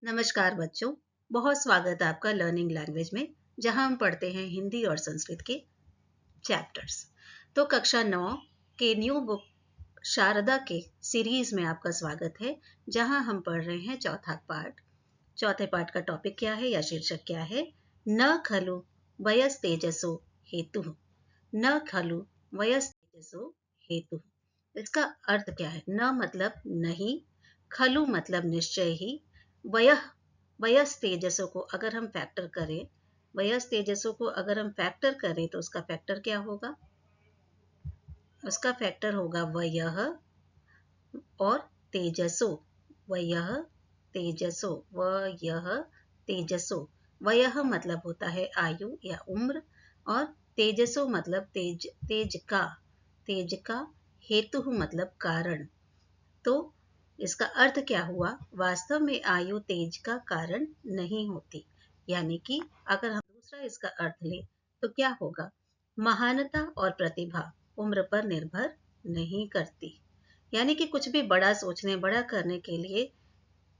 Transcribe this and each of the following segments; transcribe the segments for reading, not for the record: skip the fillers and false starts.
नमस्कार बच्चों, बहुत स्वागत है आपका लर्निंग लैंग्वेज में, जहां हम पढ़ते हैं हिंदी और संस्कृत के चैप्टर्स। तो कक्षा 9 के न्यू बुक शारदा के सीरीज में आपका स्वागत है, जहां हम पढ़ रहे हैं चौथा पार्ट। चौथे पार्ट का टॉपिक क्या है या शीर्षक क्या है? न खलु वयस तेजसो हेतु। न खलु वयस तेजसो हेतु। इसका अर्थ क्या है? न मतलब नहीं, खलु मतलब निश्चय ही, वयह वयस तेजसों को अगर हम फैक्टर करें, वयस तेजसों को अगर हम फैक्टर करें तो उसका फैक्टर क्या होगा? उसका फैक्टर होगा वयह और तेजसो। वयह तेजसो, वयह तेजसो। वयह मतलब होता है आयु या उम्र, और तेजसो मतलब तेज, तेज का, हेतु मतलब कारण। तो इसका अर्थ क्या हुआ? वास्तव में आयु तेज का कारण नहीं होती। यानी कि अगर हम दूसरा इसका अर्थ लें तो क्या होगा? महानता और प्रतिभा उम्र पर निर्भर नहीं करती। यानी कि कुछ भी बड़ा सोचने, बड़ा करने के लिए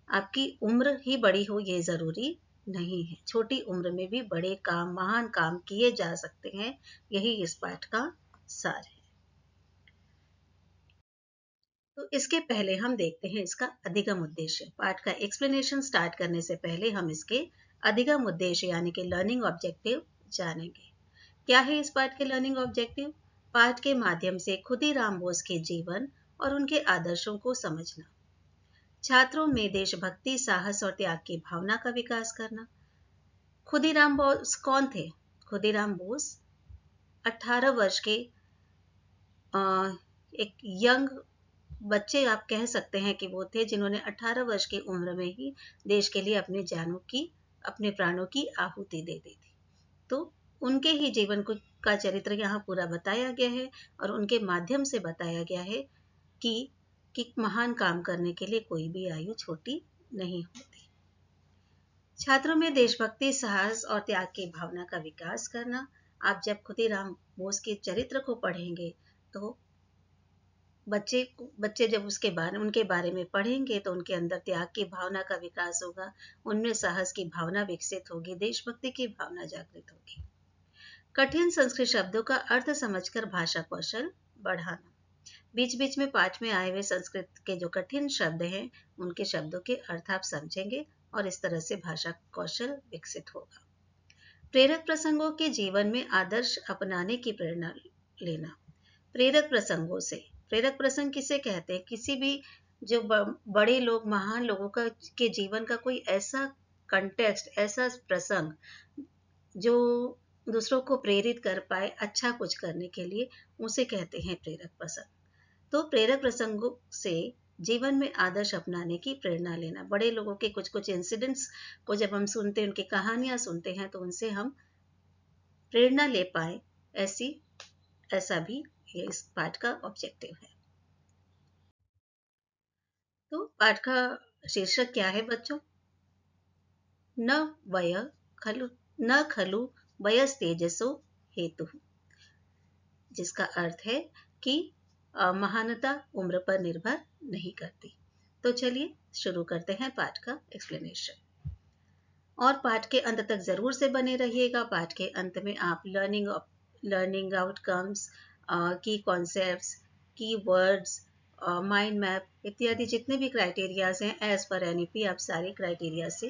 आपकी उम्र ही बड़ी हो ये जरूरी नहीं है। छोटी उम्र में भी बड़े काम, महान काम किए जा सकते हैं। यही इस पाठ का सार है। तो इसके पहले हम देखते हैं इसका अधिगम उद्देश्य। पाठ का एक्सप्लेनेशन स्टार्ट करने से पहले हम इसके अधिगम उद्देश्य यानी कि लर्निंग ऑब्जेक्टिव जानेंगे। क्या है इस पाठ के लर्निंग ऑब्जेक्टिव? पाठ के माध्यम से खुदीराम बोस के जीवन और उनके आदर्शों को समझना, छात्रों में देशभक्ति, साहस और त्याग की भावना का विकास करना। खुदीराम बोस कौन थे? खुदीराम बोस 18 वर्ष के एक यंग बच्चे आप कह सकते हैं कि वो थे, जिन्होंने 18 वर्ष की उम्र में ही देश के लिए अपने प्राणों की आहुति दे दी थी। तो उनके ही जीवन का चरित्र यहाँ पूरा बताया गया है, और उनके माध्यम से बताया गया है कि महान काम करने के लिए कोई भी आयु छोटी नहीं होती। छात्रों में देशभक्ति, साहस और त्याग की भावना का विकास करना। आप जब खुदीराम बोस के चरित्र को पढ़ेंगे तो बच्चे जब उनके बारे में पढ़ेंगे तो उनके अंदर त्याग की भावना का विकास होगा, उनमें साहस की भावना विकसित होगी, देशभक्ति की भावना जागृत होगी। कठिन संस्कृत शब्दों का अर्थ समझकर भाषा कौशल बढ़ाना। बीच बीच में पाठ में आए हुए संस्कृत के जो कठिन शब्द हैं, उनके शब्दों के अर्थ आप समझेंगे और इस तरह से भाषा कौशल विकसित होगा। प्रेरक प्रसंगों के जीवन में आदर्श अपनाने की प्रेरणा लेना। प्रेरक प्रसंगों से, प्रेरक प्रसंग किसे कहते हैं? किसी भी जो बड़े लोग, महान लोगों के जीवन का कोई ऐसा कंटेक्स्ट, ऐसा प्रसंग जो दूसरों को प्रेरित कर पाए अच्छा कुछ करने के लिए, उसे कहते हैं प्रेरक प्रसंग। तो प्रेरक प्रसंगों से जीवन में आदर्श अपनाने की प्रेरणा लेना। बड़े लोगों के कुछ कुछ इंसिडेंट्स को जब हम सुनते हैं, उनकी कहानियां सुनते हैं, तो उनसे हम प्रेरणा ले पाए, ऐसा भी ये इस पाठ का ऑब्जेक्टिव है। तो पाठ का शीर्षक क्या है बच्चों? न वय खलु न खलु वयस तेजसो हेतु, जिसका अर्थ है कि महानता उम्र पर निर्भर नहीं करती। तो चलिए शुरू करते हैं पाठ का एक्सप्लेनेशन, और पाठ के अंत तक जरूर से बने रहिएगा। पाठ के अंत में आप लर्निंग आउटकम्स, की कॉन्सेप्ट्स, की वर्ड्स, माइंड मैप इत्यादि जितने भी क्राइटेरियाज हैं एज पर एनईपी, आप सारे क्राइटेरिया से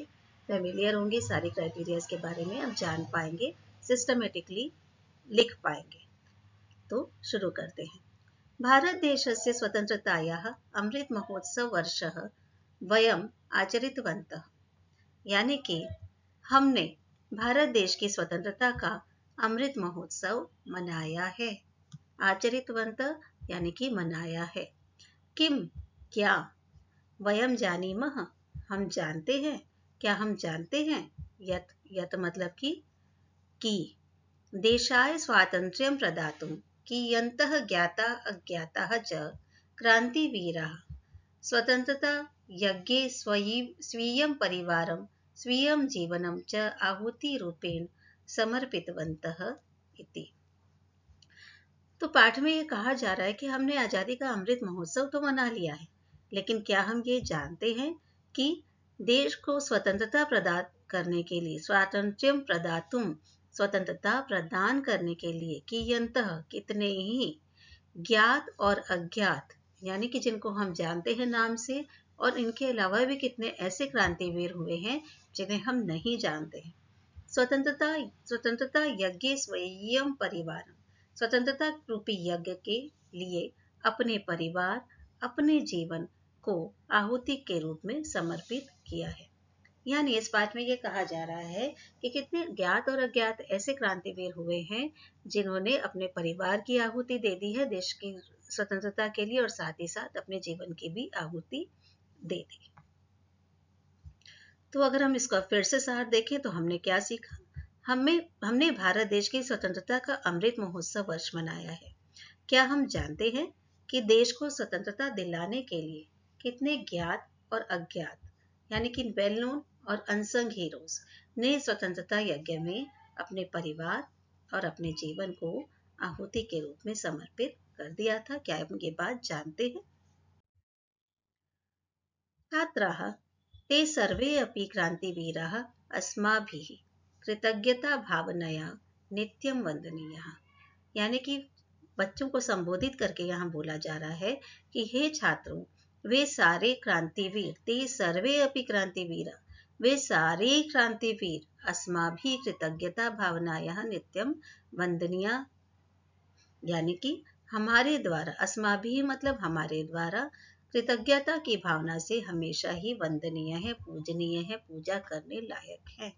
फेमिलियर होंगे, सारे क्राइटेरियाज के बारे में आप जान पाएंगे, सिस्टमेटिकली लिख पाएंगे। तो शुरू करते हैं। भारत देशस्य स्वतन्त्रतायाः अमृत महोत्सव वर्षः वयम् आचरितवन्तः। यानी कि हमने भारत देश की स्वतंत्रता का अमृत महोत्सव मनाया है। आचरितवंत यानी कि मनाया है। किम क्या, वयम जानीमः हम जानते हैं, क्या हम जानते हैं, यत यत मतलब कि देशाय स्वातंत्र्यं प्रदातुं कियन्तः ज्ञाता अज्ञाताः च क्रान्तिवीराः स्वतंत्रता यज्ञे स्वीयं परिवारं स्वीयं जीवनं च आहुतिरूपेण समर्पितवन्तः इति। तो पाठ में ये कहा जा रहा है कि हमने आज़ादी का अमृत महोत्सव तो मना लिया है, लेकिन क्या हम ये जानते हैं कि देश को स्वतंत्रता प्रदान करने के लिए, स्वातंत्र्यम प्रदातुम, स्वतंत्रता प्रदान करने के लिए, कियंतः कितने ही, ज्ञात और अज्ञात यानी कि जिनको हम जानते हैं नाम से, और इनके अलावा भी कितने ऐसे क्रांतिवीर हुए हैं जिन्हें हम नहीं जानते हैं। स्वतंत्रता स्वतंत्रता यज्ञ स्वयं परिवार, स्वतंत्रता रूपी यज्ञ के लिए अपने परिवार, अपने जीवन को आहुति के रूप में समर्पित किया है। यानी इस पाठ में ये कहा जा रहा है कि कितने ज्ञात और अज्ञात ऐसे क्रांतिवीर हुए हैं जिन्होंने अपने परिवार की आहुति दे दी है देश की स्वतंत्रता के लिए, और साथ ही साथ अपने जीवन की भी आहुति दे दी। तो अगर हम इसका फिर से सार देखें तो हमने क्या सीखा? हमने भारत देश की स्वतंत्रता का अमृत महोत्सव वर्ष मनाया है। क्या हम जानते हैं कि देश को स्वतंत्रता दिलाने के लिए कितने ज्ञात और अज्ञात यानी कि वेल नोन और अनसंग हीरोज ने स्वतंत्रता यज्ञ में अपने परिवार और अपने जीवन को आहुति के रूप में समर्पित कर दिया था? क्या हम ये बात जानते हैं? छात्राः ते सर्वे अपि क्रान्तिवीराः अस्माभिः कृतज्ञताभावनया नित्यं वन्दनीयाः। यानी कि बच्चों को संबोधित करके यहाँ बोला जा रहा है कि हे छात्रों, वे सारे क्रांतिवीर, ते सर्वे अपि क्रांतिवीरा, वे सारे क्रांतिवीर अस्माभिः कृतज्ञता भावनायाः नित्यं वन्दनीया, यानी कि हमारे द्वारा, अस्माभिः मतलब हमारे द्वारा, कृतज्ञता की भावना से हमेशा ही वंदनीय है, पूजनीय है, पूजा करने लायक है।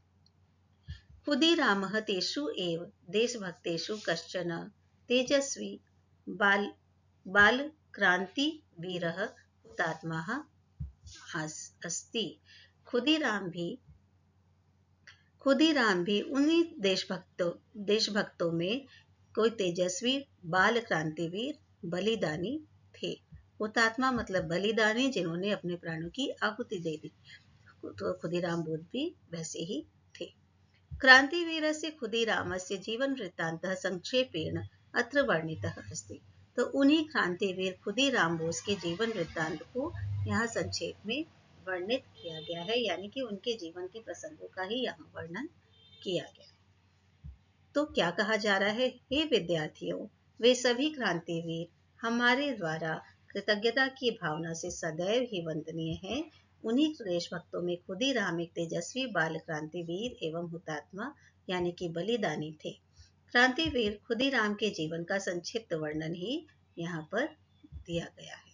खुदीरामः तेषु एव देशभक्तेषु कश्चन तेजस्वी बालक्रान्तिवीरः हुतात्मा अस्ति। खुदीराम भी उन्हीं देशभक्तों में कोई तेजस्वी बाल क्रांतिवीर बलिदानी थे। हुतात्मा मतलब बलिदानी, जिन्होंने अपने प्राणों की आहुति दे दी। तो खुदीराम बोध भी वैसे ही थे। क्रांतिवीरस्य खुदीरामस्य जीवन वृत्तान्तः संक्षेपेण अत्र वर्णितः अस्ति। तो उन्हीं क्रांतिवीर खुदीराम बोस के जीवन वृत्तांत को यहाँ संक्षेप में वर्णित किया गया है, यानी कि उनके जीवन के प्रसंगों का ही यहाँ वर्णन किया गया। तो क्या कहा जा रहा है? हे विद्यार्थियों, वे सभी क्रांतिवीर हमारे द्वारा कृतज्ञता की भावना से सदैव ही वंदनीय हैं। उन्हीं देशभक्तों में खुदीराम एक तेजस्वी बाल क्रांतिवीर एवं हुतात्मा यानी कि बलिदानी थे। क्रांतिवीर खुदीराम के जीवन का संक्षिप्त वर्णन ही यहाँ पर दिया गया है।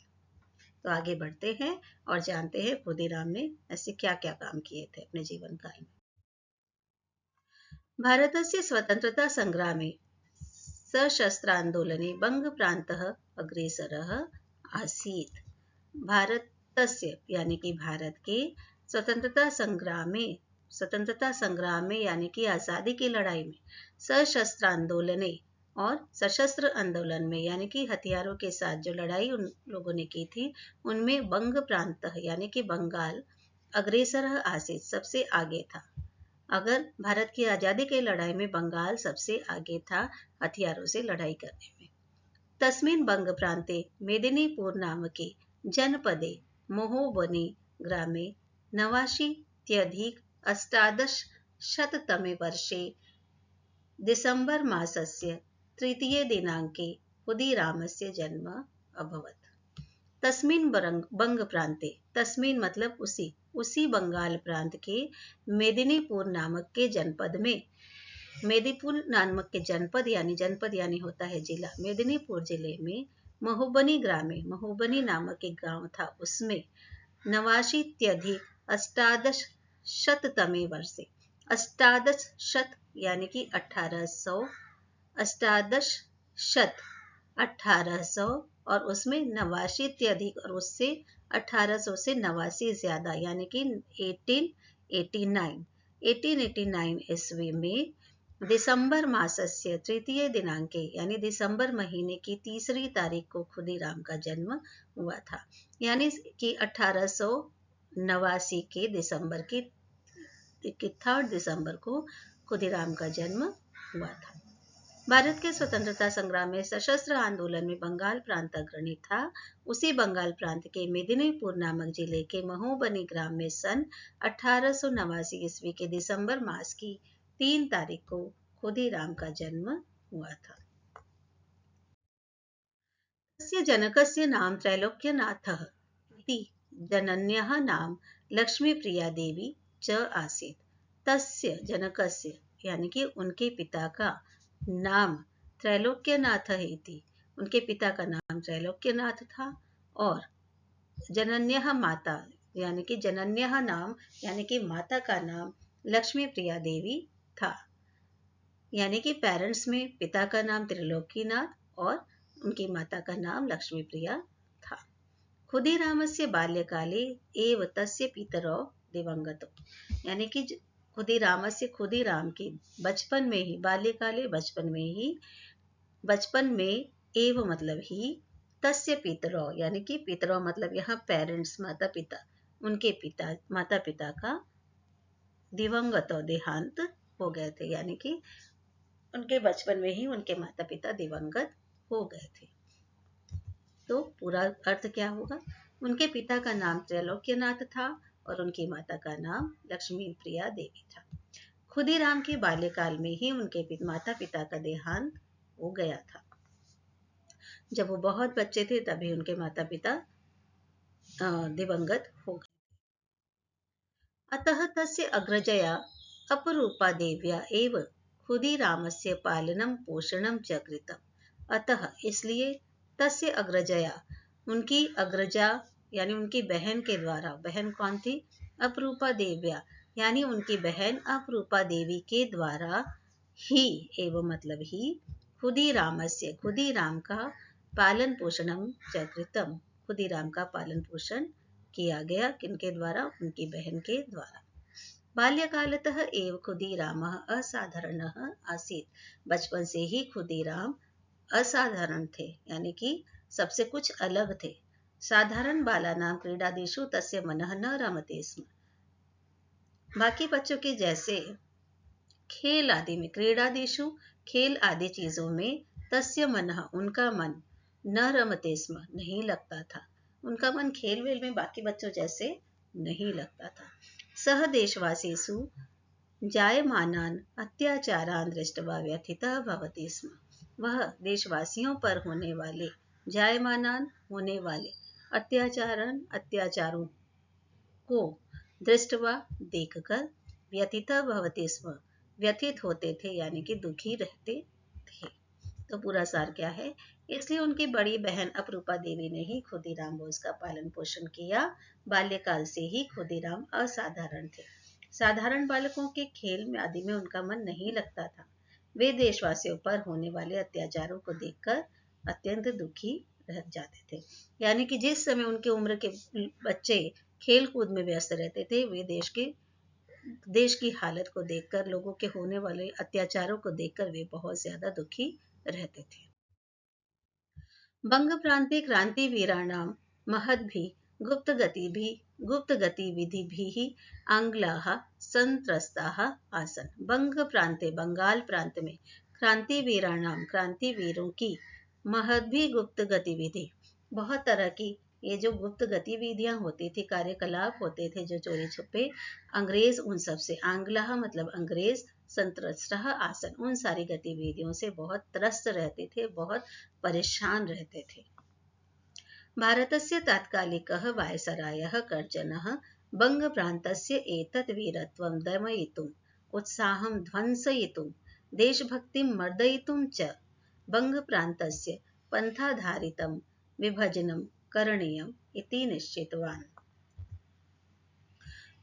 तो आगे बढ़ते हैं और जानते हैं खुदीराम ने ऐसे क्या क्या काम किए थे अपने जीवन काल में। भारतस्य स्वतंत्रता संग्रामे सशस्त्रांदोलने बंगप्रान्तः अग्रेसरः आसीत्। भारतस्य यानी कि भारत के स्वतंत्रता संग्राम में यानी कि आज़ादी की लड़ाई में, सशस्त्र आंदोलने और सशस्त्र आंदोलन में यानी कि हथियारों के साथ जो लड़ाई उन लोगों ने की थी, उनमें बंग प्रांत यानी कि बंगाल अग्रेसर आसित सबसे आगे था। अगर भारत की आज़ादी की लड़ाई में बंगाल सबसे आगे था हथियारों से लड़ाई करने में। तस्मिन् बंग प्रांते मेदिनीपुर नामके जनपदे महोबनी ग्रामे नवाशीत्यधिक अष्टादशशततमे वर्षे दिसंबर मासस्य तृतीये दिनांके खुदीरामस्य जन्म अभवत्। तस्मिन् बंग प्रांते, तस्मिन् मतलब उसी बंगाल प्रांत के मेदिनीपुर नामक के जनपद में, मेदिनीपुर नामक के जनपद यानी होता है जिला, मेदिनीपुर जिले में महोबनी ग्रामे, महोबनी नामक एक गांव था, उसमें नवाशीत्यधिक अष्टादशशततमे वर्षे, अष्टादश शत यानी कि 1800, अष्टादशशत 1800 और उसमें नवाशीत्यधिक और उससे 1800 से 89 ज्यादा यानी कि 1889 ईस्वी में दिसंबर मासस्य तृतीय दिनांके यानी दिसंबर महीने की 3 तारीख को खुदीराम का जन्म हुआ था। यानी कि 1889 के दिसंबर की 3 दिसंबर को खुदीराम का जन्म हुआ था। भारत के स्वतंत्रता संग्राम में सशस्त्र आंदोलन में बंगाल प्रांत अग्रणी था। उसी बंगाल प्रांत के मेदिनीपुर नामक जिले के महोबनी ग्राम में सन 1889 ईस्वी के दिसंबर मास की 3 तारीख को खुदीराम का जन्म हुआ था। तस्य जनकस्य नाम त्रैलोक्यनाथः इति जनन्यः नाम लक्ष्मीप्रिया देवी च आसीत्। तस्य जनकस्य यानी कि उनके पिता का नाम त्रैलोक्यनाथ इति, उनके पिता का नाम त्रैलोक्यनाथ था। और जनन्यः माता यानी कि जनन्यः नाम यानी कि माता का नाम लक्ष्मी प्रिया देवी था। यानी कि पेरेंट्स में पिता का नाम त्रिलोकीनाथ और उनकी माता का नाम लक्ष्मी प्रिया था। खुदीरामस्य बाल्यकाले एव तस्य पितरौ दिवंगतौ, यानी कि खुदीराम के बचपन में ही, बाल्यकाले बचपन में एव मतलब ही, तस्य पितरौ यानी कि पितरौ मतलब यहाँ पेरेंट्स माता पिता, उनके माता पिता का दिवंगतौ देहांत हो गए थे, यानी कि उनके बचपन में ही उनके माता पिता दिवंगत हो गए थे। तो पूरा अर्थ क्या होगा? उनके पिता का नाम त्रैलोक्यनाथ था और उनकी माता का नाम लक्ष्मी प्रिया देवी था। खुदीराम के बाल्यकाल में ही उनके माता पिता का देहांत हो गया था। जब वो बहुत बच्चे थे तभी उनके माता पिता दिवंगत हो गए। अतः तस्य अग्रजया अपरूपा देव्या एव खुदीरामस्य पालनं पोषणं च कृतम्। अतः इसलिए तस्य अग्रजया, उनकी अग्रजा यानी उनकी बहन के द्वारा, बहन कौन थी? अपरूपा देव्या, यानी उनकी बहन अपरूपा देवी के द्वारा ही एवं मतलब ही खुदीरामस्य, खुदीराम का पालन पोषणम च कृतम्, खुदीराम का पालन पोषण किया गया। किनके द्वारा? उनकी बहन के द्वारा। बाल्यकालतः एव खुदीरामः असाधारणः आसीत्, बचपन से ही खुदीराम असाधारण थे, यानी कि सबसे कुछ अलग थे। साधारण बालानां क्रीडादिषु तस्य मनः न रमते स्म, बाकी बच्चों के जैसे खेल आदि में, क्रीडादिषु खेल आदि चीजों में, तस्य मनः उनका मन, न रमते स्म नहीं लगता था, उनका मन खेल वेल में बाकी बच्चों जैसे नहीं लगता था। सह देशवासीषु जायमानान् अत्याचारान् दृष्ट्वा व्यथितः भवति स्म, वह देशवासियों पर होने वाले, जायमानान् होने वाले, अत्याचारों को दृष्ट्वा देखकर, व्यथितः भवति स्म व्यथित होते थे, यानी कि दुखी रहते थे। तो पूरा सार क्या है? इसलिए उनकी बड़ी बहन अपरूपा देवी ने ही खुदीराम बोस का पालन पोषण किया। बाल्यकाल से ही खुदीराम असाधारण थे। साधारण बालकों के खेल में आदि में उनका मन नहीं लगता था। वे देशवासियों पर होने वाले अत्याचारों को देखकर अत्यंत दुखी रह जाते थे। यानी कि जिस समय उनके उम्र के बच्चे खेल कूद में व्यस्त रहते थे, वे देश की हालत को देखकर, लोगों के होने वाले अत्याचारों को देखकर वे बहुत ज्यादा दुखी रहते थे। बंग प्रांते क्रांतिवीराणां महद्भिः गुप्तगतिविधिभिः आंग्लाः संत्रस्ताः आसन्। बंग प्रांते, बंगाल प्रांत में, क्रांतिवीराणां क्रांतिवीरों की, महद्भिः गुप्त गतिविधि, बहुत तरह की ये जो गुप्त गतिविधियां होती थी, कार्यकलाप होते थे जो चोरी छुपे, अंग्रेज उन सब से, आंग्लाः मतलब अंग्रेज, संत्रस्तः आसन, उन सारी गतिविधियों से बहुत त्रस्त रहते थे, बहुत परेशान रहते थे। भारतस्य तात्कालिकः वायसरायः कर्जनः बंगप्रान्तस्य एतत् वीरत्वं दमयितुम्, उत्साहं ध्वंसयितुं, देशभक्तिं मर्दयितुं च बंगप्रान्तस्य पन्थाधारितं विभजनं करणीयम् इति निश्चितवान्।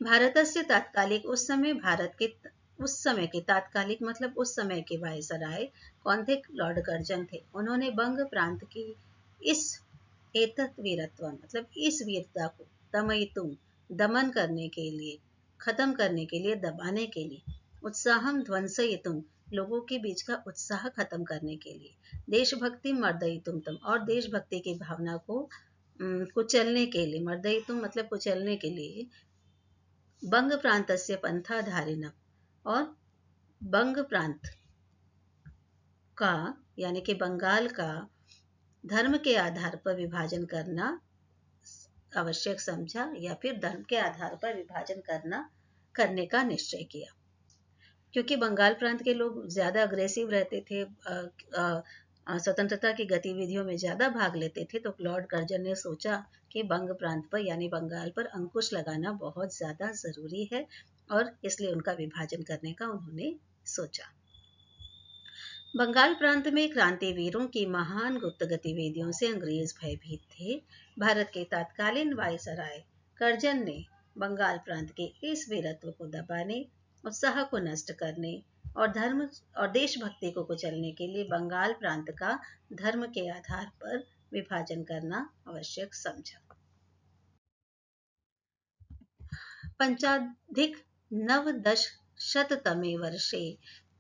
भारतस्य तात्कालिक, उस समय के तात्कालिक मतलब उस समय के वायसराय कौन थे? लॉर्ड कर्जन थे। उन्होंने बंग प्रांत की इस एतत् वीरत्व मतलब इस वीरता को, दमयितुम दमन करने के लिए, खत्म करने के लिए, दबाने के लिए, उत्साहम ध्वंसयितुम लोगों के बीच का उत्साह खत्म करने के लिए, देशभक्ति मर्दयितुम तम और देशभक्ति की भावना को कुचलने के लिए, मर्दयितुम मतलब कुचलने के लिए, बंग प्रांतस्य पंथाधारिणम और बंग प्रांत का यानी कि बंगाल का धर्म के आधार पर विभाजन करना आवश्यक समझा या फिर धर्म के आधार पर विभाजन करने का निश्चय किया। क्योंकि बंगाल प्रांत के लोग ज़्यादा अग्रेसिव रहते थे, स्वतंत्रता की गतिविधियों में ज़्यादा भाग लेते थे, तो लॉर्ड कर्जन ने सोचा कि बंग प्रांत पर यानी बंगाल पर अंकुश लगाना बहुत ज़्यादा ज़रूरी है और इसलिए उनका विभाजन करने का उन्होंने सोचा। बंगाल प्रांत में क्रांतिवीरों की महान गुप्त गतिविधियों से अंग्रेज भयभीत थे। भारत के तत्कालीन वायसराय कर्जन ने बंगाल प्रांत के इस वीरत्व को दबाने, उत्साह को नष्ट करने और धर्म और देशभक्ति को कुचलने के लिए बंगाल प्रांत का धर्म के आधार पर विभाजन करना आवश्यक समझा। पंचाधिक नवदशशततमे वर्षे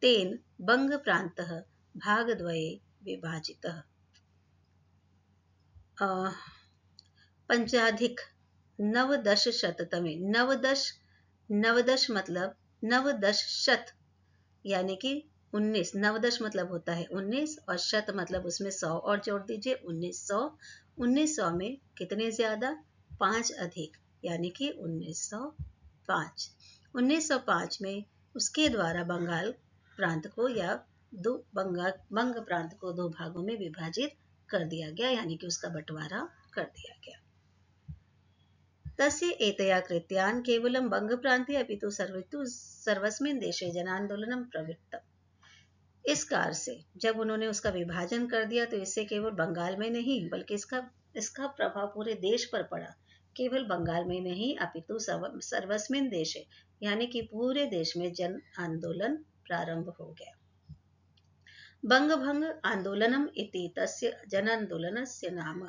तेन बङ्गप्रान्तः भागद्वये विभाजितः। पंचाधिक नवदशशततमे नवदश मतलब नवदशशत यानी कि 19। नवदश मतलब होता है 19 और शत मतलब उसमें 100 और जोड़ दीजिए 1900। 1900 में कितने ज्यादा? 5 अधिक यानी कि 1905। 1905 में उसके द्वारा बंगाल प्रांत को या बंग प्रांत को दो भागों में विभाजित कर दिया गया यानी कि उसका बंटवारा कर दिया गया। तस्य एतया कृत्यान् केवलं बंगप्रान्ते अपि तु सर्वस्मिन् देशे जनान्दोलनं प्रवृत्तम्। इस कार्य से जब उन्होंने उसका विभाजन कर दिया तो इससे केवल बंगाल में नहीं बल्कि इसका प्रभाव पूरे देश पर पड़ा। केवल बंगाल में नहीं अपितु सर्वस्मिन् देशे यानी कि पूरे देश में जन आंदोलन प्रारंभ हो गया। बंगभंग आंदोलनम इति तस्य जनांदोलनस्य नाम।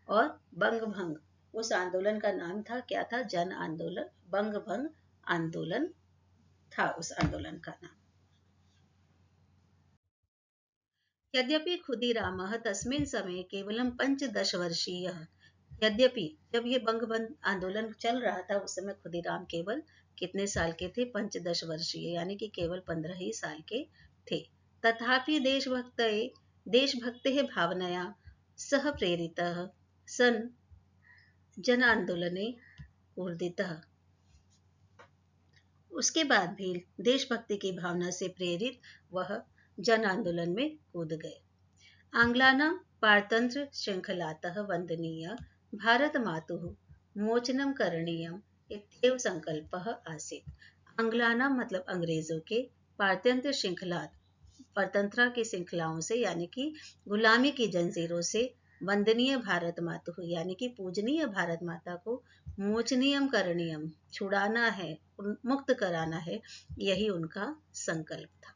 और बंगभंग उस आंदोलन का नाम था, क्या था? जन आंदोलन। बंग भंग आंदोलन था उस आंदोलन का नाम। यद्यपि खुदीरामः तस्मिन् समये केवलं 15 वर्षीयः। यद्यपि जब ये बंग भंग आंदोलन चल रहा था उस समय खुदीराम केवल कितने साल के थे? 15 वर्षीय यानी कि केवल 15 ही साल के थे। तथापि देशभक्तेः भावनया सह प्रेरितः सन जन आंदोलने ऊर्जितः। उसके बाद भी देशभक्ति की भावना से प्रेरित वह जन आंदोलन में कूद गए। आंग्लानां पारतंत्र श्रृंखलातः वंदनीय भारत मातुः मोचनं करणीयम् इत्येव संकल्पः आसीत्। आंग्लानां मतलब अंग्रेजों के, पारतंत्र श्रृंखला परतंत्रा की श्रृंखलाओं से यानी कि गुलामी की जंजीरों से, वंदनीय भारत मातु यानी कि पूजनीय भारत माता को, मोचनीयम करणीयम छुड़ाना है, मुक्त कराना है, यही उनका संकल्प था।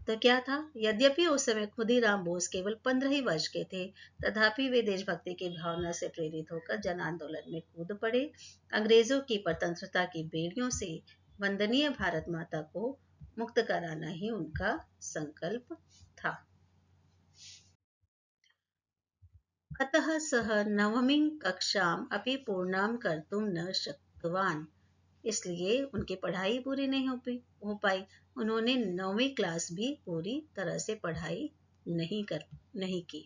तो क्या था? यद्यपि उस समय खुदीराम बोस केवल 15 ही वर्ष के थे, तथापि वे देशभक्ति की भावना से प्रेरित होकर जन आंदोलन में कूद पड़े। अंग्रेजों की परतंत्रता की बेड़ियों से वंदनीय भारत माता को मुक्त कराना ही उनका संकल्प था। अतः सः नवमीं कक्षाम् अपि पूर्णां कर्तुं न शक्तवान्। इसलिए उनकी पढ़ाई पूरी नहीं हो पाई। उन्होंने 9वीं क्लास भी पूरी तरह से पढ़ाई नहीं की।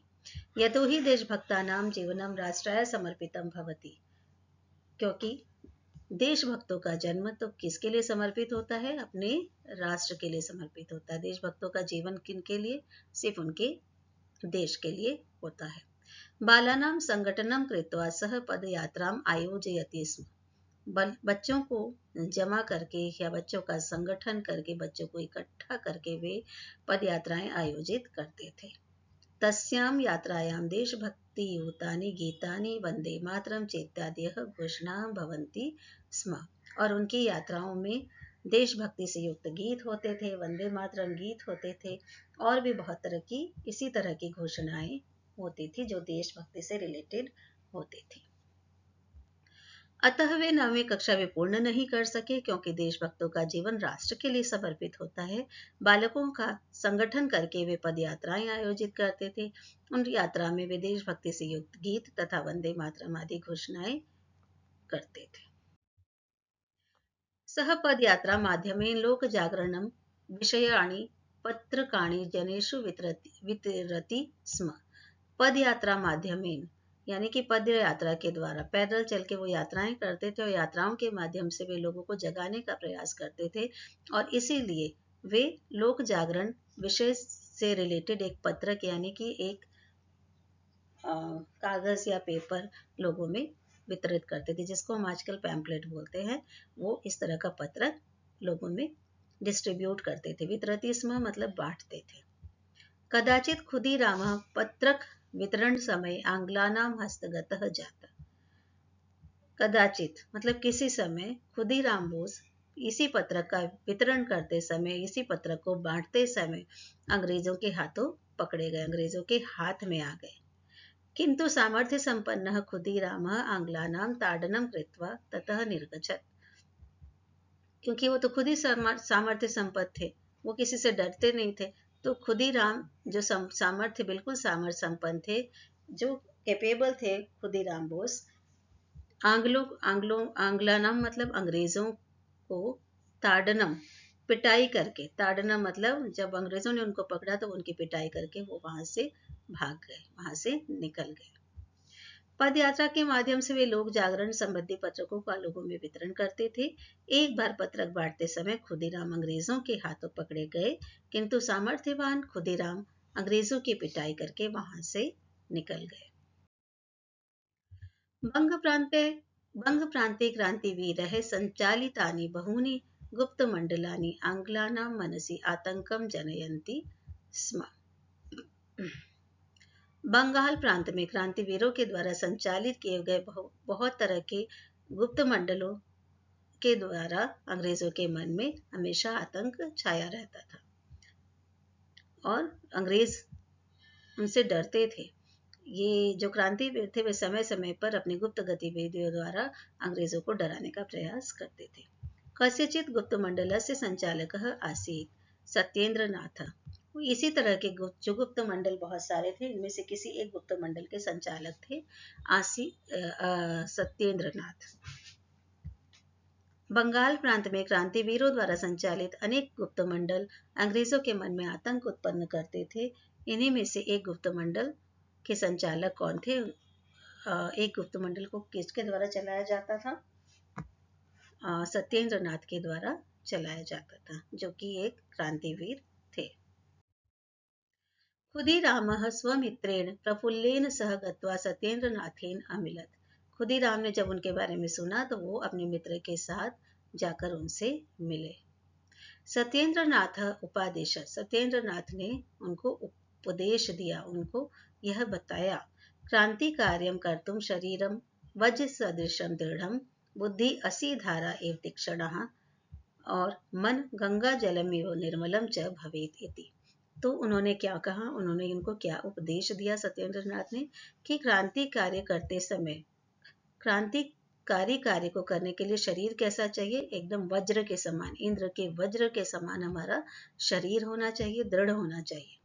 यतो हि देशभक्तानां जीवनं राष्ट्राय समर्पितं भवति। क्योंकि देशभक्तों का जन्म तो किसके लिए समर्पित होता है? अपने राष्ट्र के लिए समर्पित होता है। देशभक्तों का जीवन किनके लिए? सिर्फ उनके देश के लिए होता है। बालानां संघटनं कृत्वा सह पदयात्रां आयोजयति स्म। बच्चों को जमा करके या बच्चों का संगठन करके, बच्चों को इकट्ठा करके वे पद यात्राएं आयोजित करते थे। तस्यां यात्रायां देशभक्तियुतानि गीतानि वंदे मातरम चेत्यादयः घोषणाः भवन्ति स्म। और उनकी यात्राओं में देशभक्ति से युक्त गीत होते थे, वंदे मातरम गीत होते थे और भी बहुत तरह की इसी तरह की घोषणाएं होती थी जो देशभक्ति से रिलेटेड होती थी। अतः वे 9वीं कक्षा भी पूर्ण नहीं कर सके क्योंकि देशभक्तों का जीवन राष्ट्र के लिए समर्पित होता है। बालकों का संगठन करके वे पद यात्राएं आयोजित करते थे। उन यात्रा में वे देशभक्ति से युक्त गीत तथा वंदे मातरम आदि घोषणाएं करते थे। सह पद यात्रा माध्यमेन लोक जागरणं विषयाणि पत्रकाणि जनेषु वितरति स्म। पद यात्रा माध्यमेन, यानी कि पद यात्रा के द्वारा पैदल चल के वो यात्राएं करते थे और यात्राओं के माध्यम से वे लोगों को जगाने का प्रयास करते थे और इसीलिए वे लोक जागरण विषय से रिलेटेड एक पत्रक यानी कि एक कागज या पेपर लोगों में वितरित करते थे, जिसको हम आजकल पैम्पलेट बोलते हैं। वो इस तरह का पत्रक लोगों में डिस्ट्रीब्यूट करते थे। वितरति स्म मतलब बांटते थे। कदाचित खुदीरामः पत्रक वितरण समय आंग्लानां हस्तगतः जातः। कदाचित मतलब किसी समय खुदीराम बोस इसी पत्रक का वितरण करते समय, इसी पत्रक को बांटते समय अंग्रेजों के हाथों पकड़े गए, अंग्रेजों के हाथ में आ गए। किंतु सामर्थ्य संपन्नः खुदीरामः आंग्लानां ताडनं कृत्वा ततः निर्गच्छत्। क्योंकि वो तो खुद ही सामर्थ्य संपन्न थे, वो किसी से डरते नहीं थे, तो खुदीराम जो सामर्थ्य बिल्कुल सामर्थ्य संपन्न थे, जो कैपेबल थे, खुदीराम बोस आंग्लानाम मतलब अंग्रेजों को ताड़नम पिटाई करके, ताड़नम मतलब जब अंग्रेजों ने उनको पकड़ा तो उनकी पिटाई करके वो वहां से भाग गए, वहां से निकल गए। पद यात्रा के माध्यम से वे लोक जागरण संबंधी पत्रकों का लोगों में वितरण करते थे। एक बार पत्रक बांटते समय खुदीराम अंग्रेजों के हाथों पकड़े गए, किंतु सामर्थ्यवान खुदीराम अंग्रेजों की पिटाई करके वहां से निकल गए। बंग प्रांते क्रांतिवीरः संचालितानि बहूनि गुप्तमण्डलानि आंग्लानां मनसि आतंकं जनयन्ति स्म। बंगाल प्रांत में क्रांतिवीरों के द्वारा संचालित किए गए बहुत तरह के गुप्त मंडलों के द्वारा अंग्रेजों के मन में हमेशा आतंक छाया रहता था और अंग्रेज उनसे डरते थे। ये जो क्रांतिवीर थे वे समय समय पर अपनी गुप्त गतिविधियों द्वारा अंग्रेजों को डराने का प्रयास करते थे। कस्यचित् गुप्त मंडलस्य संचालकः आसीत् सत्येंद्रनाथ। इसी तरह के जो गुप्त मंडल बहुत सारे थे, इनमें से किसी एक गुप्त मंडल के संचालक थे सत्येंद्रनाथ। बंगाल प्रांत में क्रांतिवीरों द्वारा संचालित अनेक गुप्त मंडल अंग्रेजों के मन में आतंक उत्पन्न करते थे। इन्हीं में से एक गुप्त मंडल के संचालक कौन थे? एक गुप्त मंडल को किसके द्वारा चलाया जाता था? सत्येंद्रनाथ के द्वारा चलाया जाता था, जो कि एक क्रांतिवीर थे। खुदीरामः स्वमित्रेण प्रफुल्लेन सह गत्वा सत्येंद्रनाथेन अमिलत्। खुदीराम ने जब उनके बारे में सुना तो वो अपने मित्र के साथ जाकर उनसे मिले। सत्येंद्रनाथ उपादेश, सत्येंद्रनाथ ने उनको उपदेश दिया, उनको यह बताया, क्रांति कार्यम कर्तुम शरीरम वज्र सदृशम दृढ़म बुद्धि असी धारा एव तीक्ष्णः और मन गंगा जलमेव निर्मलम च भवेत् इति। तो उन्होंने क्या कहा, उन्होंने इनको क्या उपदेश दिया सत्येंद्रनाथ ने कि क्रांति कार्य करते समय, क्रांतिकारी कार्य को करने के लिए शरीर कैसा चाहिए? एकदम वज्र के समान, इंद्र के वज्र के समान हमारा शरीर होना चाहिए, दृढ़ होना चाहिए।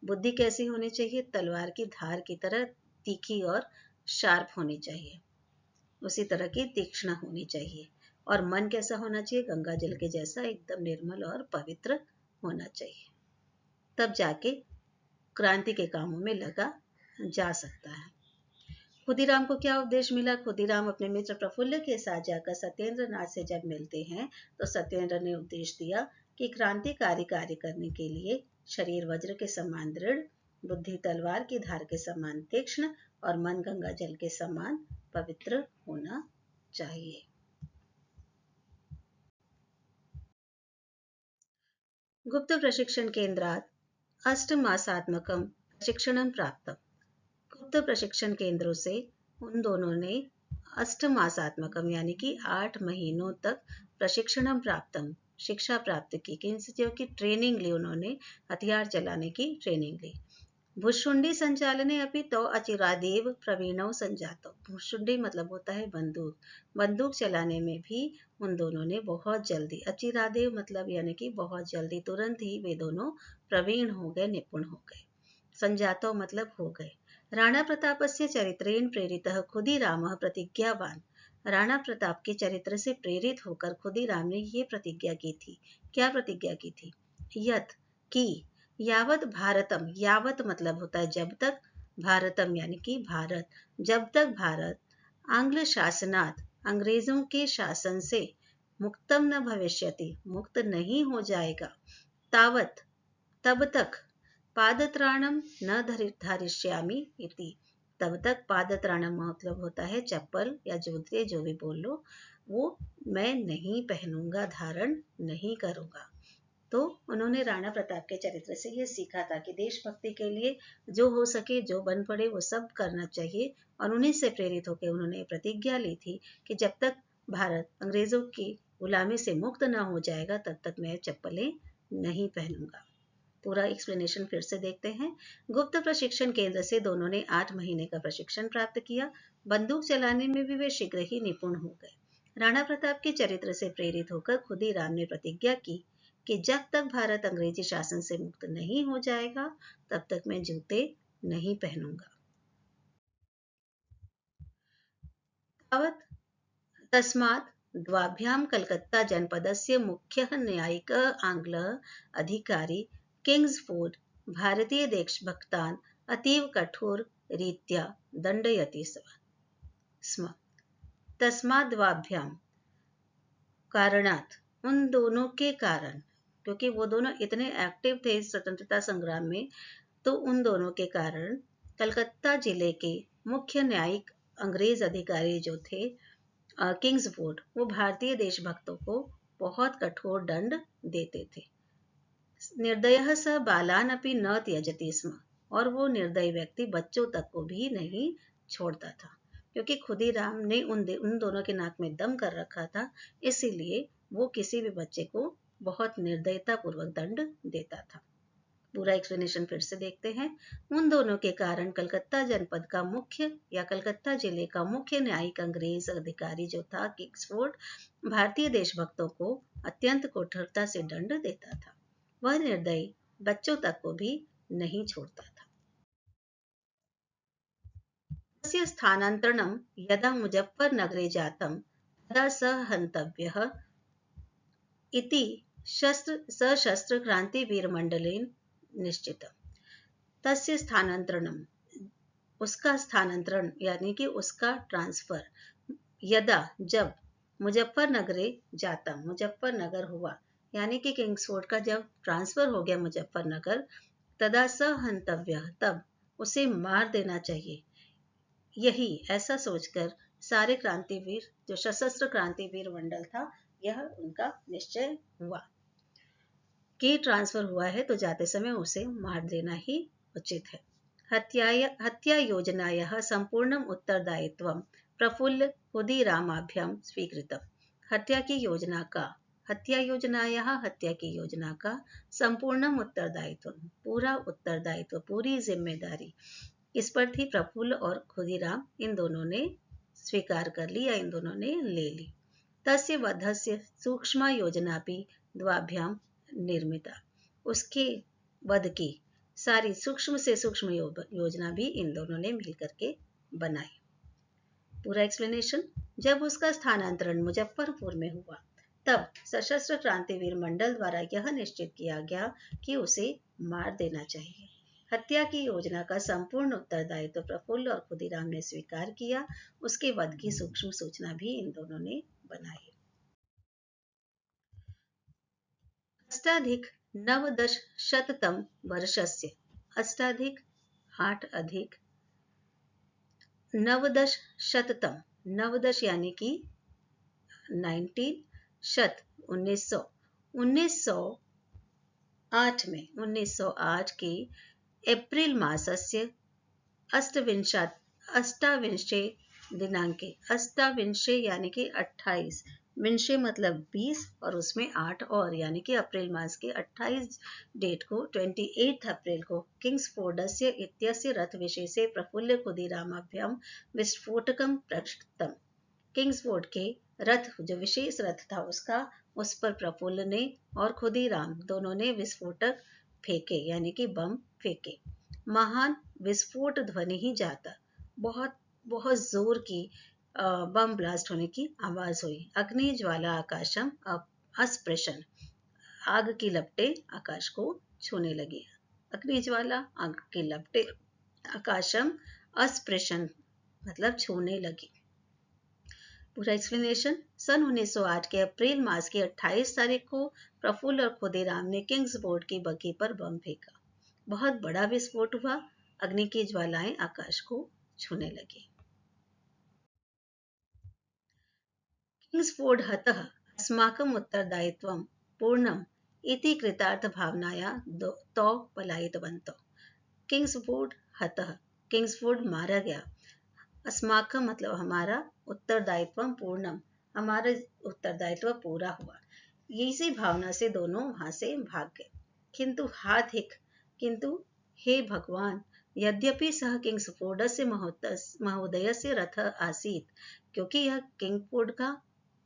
बुद्धि कैसी होनी चाहिए? तलवार की धार की तरह तीखी और शार्प होनी चाहिए, उसी तरह की तीक्ष्ण होनी चाहिए। और मन कैसा होना चाहिए? गंगा जल के जैसा एकदम निर्मल और पवित्र होना चाहिए। तब जाके क्रांति के कामों में लगा जा सकता है। खुदीराम को क्या उपदेश मिला? खुदीराम अपने मित्र प्रफुल्ल के साथ जाकर सत्येंद्रनाथ से जब मिलते हैं तो सत्येंद्र ने उपदेश दिया कि क्रांतिकारी कार्य करने के लिए शरीर वज्र के समान दृढ़, बुद्धि तलवार की धार के समान तीक्ष्ण और मन गंगा जल के समान पवित्र होना चाहिए। गुप्त प्रशिक्षण केंद्रात 8 मासात्मकं प्रशिक्षणं प्राप्त। गुप्त प्रशिक्षण केंद्रों से उन दोनों ने 8 मासात्मकम यानी कि 8 महीनों तक प्रशिक्षणं प्राप्तम शिक्षा प्राप्त की, किसी की ट्रेनिंग ली, उन्होंने हथियार चलाने की ट्रेनिंग ली। भुशुंडी संचालने अपि तो अचिरादेव प्रवीणौ संजातो। भुशुंडी मतलब होता है बंदूक, बंदूक चलाने में भी उन दोनों ने बहुत जल्दी, अचिरादेव मतलब यानी कि बहुत जल्दी, तुरंत ही वे दोनों प्रवीण हो गए, निपुण हो गए। संजातो मतलब हो गए। राणा प्रतापस्य चरित्रेण प्रेरितः खुदीरामः प्रतिज्ञावान। राणा प्रताप के चरित्र से प्रेरित होकर खुदीराम ने ये प्रतिज्ञा की थी। क्या प्रतिज्ञा की थी? यत् कि यावत भारतम, यावत मतलब होता है जब तक, भारतम यानी कि भारत, जब तक भारत आंग्ल शासनात्, अंग्रेजों के शासन से मुक्तम न भविष्यति, मुक्त नहीं हो जाएगा, तावत, तब तक पादत्राणम न धारिष्यामि इति, तब तक पादत्राणम मतलब होता है चप्पल या जूते, जो भी बोल लो, वो मैं नहीं पहनूंगा, धारण नहीं करूंगा। तो उन्होंने राणा प्रताप के चरित्र से ये सीखा था कि देशभक्ति के लिए जो हो सके, जो बन पड़े, वो सब करना चाहिए। और उन्हीं से प्रेरित होकर उन्होंने प्रतिज्ञा ली थी कि जब तक भारत अंग्रेजों की गुलामी से मुक्त ना हो जाएगा, तब तक मैं चप्पलें नहीं पहनूंगा। पूरा एक्सप्लेनेशन फिर से देखते हैं। गुप्त प्रशिक्षण केंद्र से दोनों ने 8 महीने का प्रशिक्षण प्राप्त किया। बंदूक चलाने में भी वे शीघ्र ही निपुण हो गए। राणा प्रताप के चरित्र से प्रेरित होकर खुदीराम ने प्रतिज्ञा की कि जब तक भारत अंग्रेजी शासन से मुक्त नहीं हो जाएगा, तब तक मैं जूते नहीं पहनूंगा। तावत् तस्मात् द्वाभ्यां कलकत्ता जनपदस्य मुख्यः न्यायिकः आङ्ग्लः अधिकारी किंग्सफोर्ड भारतीय देशभक्तान् अतीव कठोररीत्या दण्डयति स्म। तस्मात् द्वाभ्यां कारणात्, उन दोनों के कारण, क्योंकि वो दोनों इतने एक्टिव थे स्वतंत्रता संग्राम में, तो उन दोनों के कारण कलकत्ता जिले के मुख्य न्यायिक अंग्रेज अधिकारी जो थे किंग्सफोर्ड, वो भारतीय देशभक्तों को बहुत कठोर दंड देते थे। निर्दयः स बालान अपि न त्यजति स्म, और वो निर्दयी व्यक्ति बच्चों तक को भी नहीं छोड़ता था, क्योंकि खुदीराम ने उन दोनों के नाक में दम कर रखा था, इसीलिए वो किसी भी बच्चे को बहुत निर्दयता पूर्वक दंड देता था। पूरा एक्सप्लेनेशन फिर से देखते हैं। उन दोनों के कारण कलकत्ता जनपद का मुख्य या कलकत्ता जिले का मुख्य न्यायिक अंग्रेज अधिकारी जो था किंग्सफोर्ड, भारतीय देशभक्तों को अत्यंत कठोरता से दंड देता था। वह निर्दयी बच्चों तक को भी नहीं छोड़ता था। तस्य स्थानान्तरणं यदा मुजफ्फरनगरे जातं तदा सः हन्तव्यः इति सशस्त्र क्रांतिवीरमण्डलेन निश्चितम्। तस्य स्थानांतरणम, उसका स्थानांतरण यानी कि उसका ट्रांसफर, यदा जब, मुजफ्फरनगरे जाता, मुजफ्फरनगर हुआ, यानी कि किंग्सफोर्ड का जब ट्रांसफर हो गया मुजफ्फरनगर, तदा स हंतव्य, तब उसे मार देना चाहिए। यही ऐसा सोचकर सारे क्रांतिवीर, जो सशस्त्र क्रांतिवीर मंडल था, यह उनका निश्चय हुआ कि ट्रांसफर हुआ है तो जाते समय उसे मार देना ही उचित है। हत्या योजनायाः संपूर्णम् उत्तरदायित्वं प्रफुल्ल खुदीरामाभ्यां स्वीकृतम्। हत्या की योजना का संपूर्ण उत्तरदायित्व, पूरा उत्तरदायित्व, पूरी जिम्मेदारी इस पर थी प्रफुल्ल और खुदीराम, इन दोनों ने स्वीकार कर ली या इन दोनों ने ले ली। तस्य वधस्य सूक्ष्म योजना भी द्वाभ्यां निर्मिता, उसके वध की सारी सूक्ष्म से सूक्ष्म योजना भी इन दोनों ने मिलकर के बनाई। पूरा एक्सप्लेनेशन। जब उसका स्थानांतरण मुजफ्फरपुर में हुआ, तब सशस्त्र क्रांतिवीर मंडल द्वारा यह निश्चित किया गया कि उसे मार देना चाहिए। हत्या की योजना का संपूर्ण उत्तरदायित्व प्रफुल्ल और खुदीराम ने स्वीकार किया, उसके वध की सूक्ष्म सूचना भी इन दोनों ने बनाई। अष्टाधिक नवदशशततम वर्षस्य, अष्टाधिक 8 अधिक नवदशशततम, नवदश यानी कि 19, शत 1900, 1908 में, 1908 के अप्रैल मासस्य अष्टाविंशे दिनांके, अष्टाविंशे यानी कि 28, विंशे मतलब 20 और उसमें 8 और, यानी कि अप्रैल मास के 28 डेट को, 28 अप्रैल को किंग्सफोर्डस्य इत्यस्य रथ विशेषे प्रफुल्ल खुदीरामाभ्यां विस्फोटकं प्रक्षिप्तम्। किंग्सफोर्ड के रथ, जो विशेष रथ था उसका, उस पर प्रफुल्ल ने और खुदीराम दोनों ने विस्फोटक फेंके, यानी कि बम फेंके। महान विस्फोट ध्वनि ही जाता, बहुत बहुत जोर की बम ब्लास्ट होने की आवाज हुई। अग्नि ज्वाला आकाशम अस्पृशन, आग की लपटें आकाश को छूने लगी। अग्निज्वाला आग की लपटे आकाशम अस्पृशन मतलब छूने लगी। पूरा एक्सप्लेनेशन। सन 1908 के अप्रैल मास की 28 तारीख को प्रफुल्ल और खुदीराम ने किंग्स बोर्ड की बग्घी पर बम फेंका। बहुत बड़ा विस्फोट हुआ। अग्नि की ज्वालाएं आकाश को छूने लगी। किंग्सफोर्ड हतः अस्माकम् उत्तरदायित्वं पूर्णम् इति कृतार्थ भावनाया तौ पलायितवन्तौ। किंग्सफोर्ड हतः किंग्सफोर्ड मारा गया। अस्माकम मतलब हमारा, उत्तरदायित्व पूर्णम हमारा उत्तरदायित्व पूरा हुआ। इसी भावना से दोनों वहां से भाग गए। किंतु हाधिक किंतु हे भगवान, यद्यपि सह किंग्सफोर्डस्य महोदयस्य रथ आसीत्, क्योंकि यह किंगफोर्ड का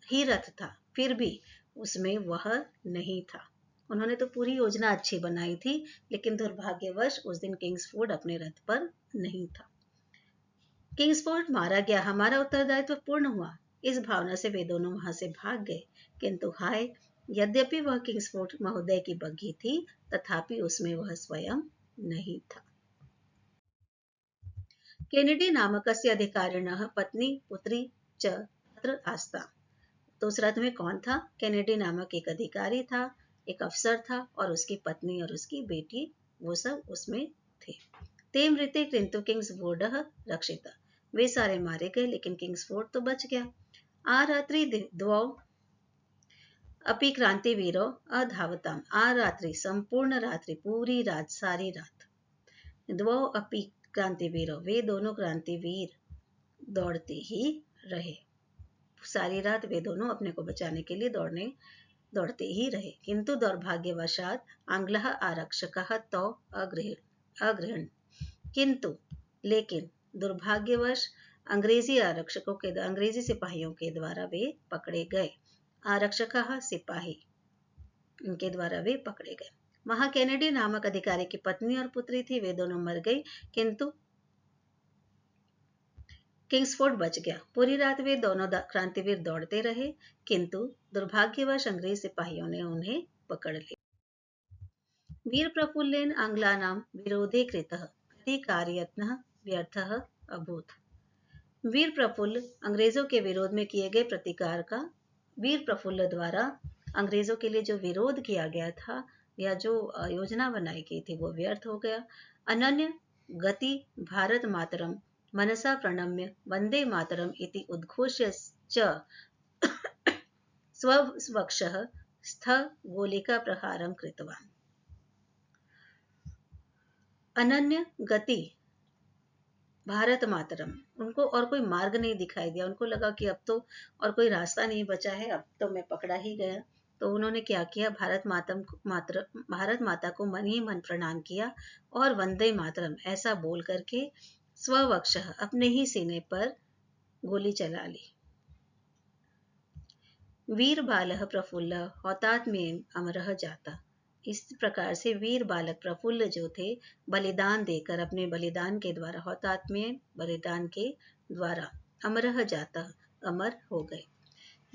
ही रथ था, फिर भी उसमें वह नहीं था। उन्होंने तो पूरी योजना अच्छी बनाई थी, लेकिन दुर्भाग्यवश उस दिन किंग्सफोर्ड अपने रथ पर नहीं था। किंग्सफोर्ड मारा गया, हमारा उत्तरदायित्व पूर्ण हुआ। इस भावना से वे दोनों वहां से भाग गए। किंतु हाय, यद्यपि वह किंग्सफोर्ड महोदय की बग्घी थी, तथापि उसमें वह स्वयं नहीं था। केनेडी नामकस्य अधिकारिणः पत्नी पुत्री च तत्र आस्ता। तो उस रथ में कौन था? केनेडी नामक एक अधिकारी था, एक अफसर था, और उसकी पत्नी और उसकी बेटी, वो सब उसमें थे। ते मृते किंतु किंग्सफोर्डः रक्षितः। वे सारे मारे गए, लेकिन किंग्सफोर्ड तो बच गया। आ रात्रि द्वौ अपि क्रांतिवीरो अधावताम। आ रात्रि संपूर्ण रात्रि, पूरी रात, सारी रात। द्वौ अपि क्रांतिवीरो, वे दोनों क्रांतिवीर दौड़ते ही रहे। सारी रात वे दोनों अपने को बचाने के लिए दौड़ते ही रहे। किंतु दुर्भाग्यवशात आंग्लः आरक्षकः तौ अगृहन्। किंतु लेकिन दुर्भाग्यवश अंग्रेजी सिपाहियों के द्वारा वे पकड़े गए। आरक्षकः सिपाही, उनके द्वारा वे पकड़े गए। वहां केनेडी नामक अधिकारी की पत्नी और पुत्री थी, वे दोनों मर गई, किंतु किंग्सफोर्ड बच गया। पूरी रात वे दोनों क्रांतिवीर दौड़ते रहे, किंतु दुर्भाग्यवश अंग्रेज सिपाहियों ने उन्हें पकड़ लिया। वीर प्रफुल्लेन आंग्लानां विरोधे कृतः प्रतिकारयत्नः व्यर्थः अभूत्। वीर प्रफुल्ल अंग्रेजों के विरोध में किए गए प्रतिकार का, वीर प्रफुल्ल द्वारा अंग्रेजों के लिए जो विरोध किया गया था या जो योजना बनाई गई थी, वो व्यर्थ हो गया। अनन्य गति भारत मातरम मनसा प्रणम्य वंदे मातरम इति उद्घोष्य च स्ववक्षः स्थ गोलिका प्रहारं कृतवान्। अनन्य गति भारत मातरम, उनको और कोई मार्ग नहीं दिखाई दिया। उनको लगा कि अब तो और कोई रास्ता नहीं बचा है, अब तो मैं पकड़ा ही गया। तो उन्होंने क्या किया, भारत माता को मन ही मन प्रणाम किया और वंदे मातरम ऐसा बोल करके स्ववक्ष अपने ही सीने पर गोली चला ली। वीर बालः प्रफुल्ल हौतात्म्येन अमरः जाता। इस प्रकार से वीर बालक प्रफुल्ल जो थे, बलिदान देकर, अपने बलिदान के द्वारा, हौतात्म्य बलिदान के द्वारा, अमरः जाता अमर हो गए।